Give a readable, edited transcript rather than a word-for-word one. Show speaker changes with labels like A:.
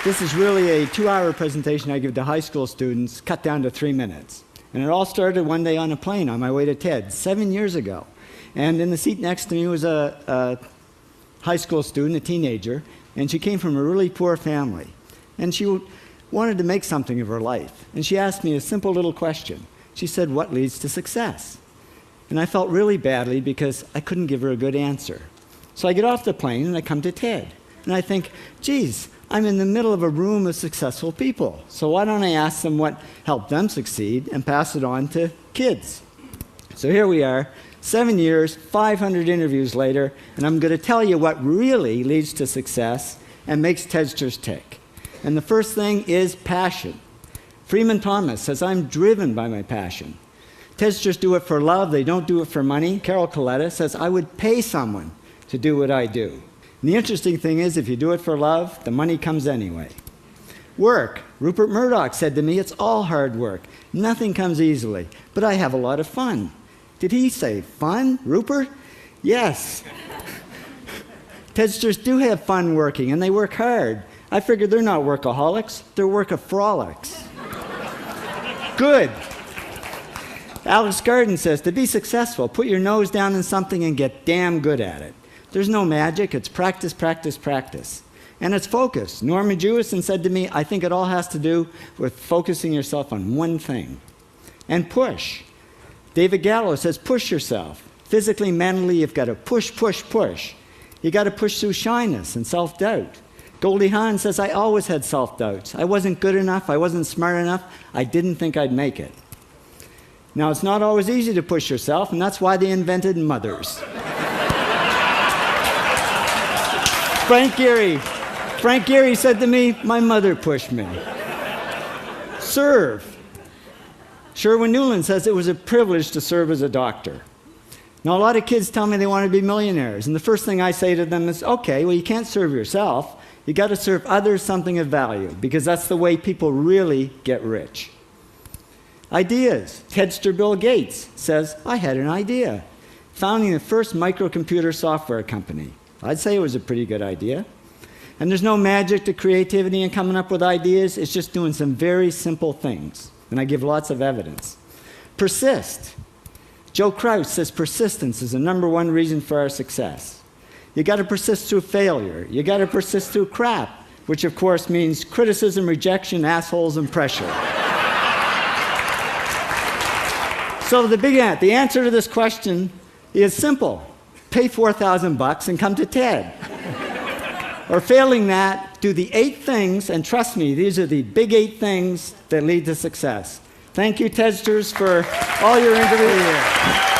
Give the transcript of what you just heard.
A: This is really a 2-hour presentation I give to high school students, cut down to 3 minutes. And it all started one day on a plane on my way to TED, 7 years ago. And in the seat next to me was a high school student, a teenager, and she came from a really poor family. And she wanted to make something of her life. And she asked me a simple little question. She said, "What leads to success?" And I felt really badly because I couldn't give her a good answer. So I get off the plane and I come to TED. And I think, geez, I'm in the middle of a room of successful people. So why don't I ask them what helped them succeed and pass it on to kids? So here we are, 7 years, 500 interviews later, and I'm going to tell you what really leads to success and makes TEDsters tick. And the first thing is passion. Freeman Thomas says, "I'm driven by my passion." TEDsters do it for love, they don't do it for money. Carol Coletta says, "I would pay someone to do what I do." And the interesting thing is, if you do it for love, the money comes anyway. Work. Rupert Murdoch said to me, "It's all hard work. Nothing comes easily, but I have a lot of fun." Did he say fun, Rupert? Yes. TEDsters do have fun working, and they work hard. I figured they're not workaholics, they're workaholics. Good. Alex Garden says, "To be successful, put your nose down in something and get damn good at it." There's no magic, it's practice, practice, practice. And it's focus. Norman Jewison said to me, "I think it all has to do with focusing yourself on one thing." And push. David Gallo says, "Push yourself. Physically, mentally, you've got to push, push, push. You got to push through shyness and self-doubt." Goldie Hawn says, "I always had self-doubts. I wasn't good enough, I wasn't smart enough, I didn't think I'd make it." Now, it's not always easy to push yourself, and that's why they invented mothers. Frank Gehry said to me, "My mother pushed me." Serve. Sherwin Newland says, "It was a privilege to serve as a doctor." Now, a lot of kids tell me they want to be millionaires, and the first thing I say to them is, okay, well, you can't serve yourself. You got to serve others something of value, because that's the way people really get rich. Ideas. TEDster Bill Gates says, "I had an idea," founding the first microcomputer software company. I'd say it was a pretty good idea. And there's no magic to creativity and coming up with ideas. It's just doing some very simple things. And I give lots of evidence. Persist. Joe Kraus says persistence is the #1 reason for our success. You got to persist through failure. You got to persist through crap, which of course means criticism, rejection, assholes, and pressure. So the answer to this question is simple. Pay $4,000 and come to TED. Or failing that, do the 8 things, and trust me, these are the big 8 things that lead to success. Thank you, TEDsters, for all your interviews.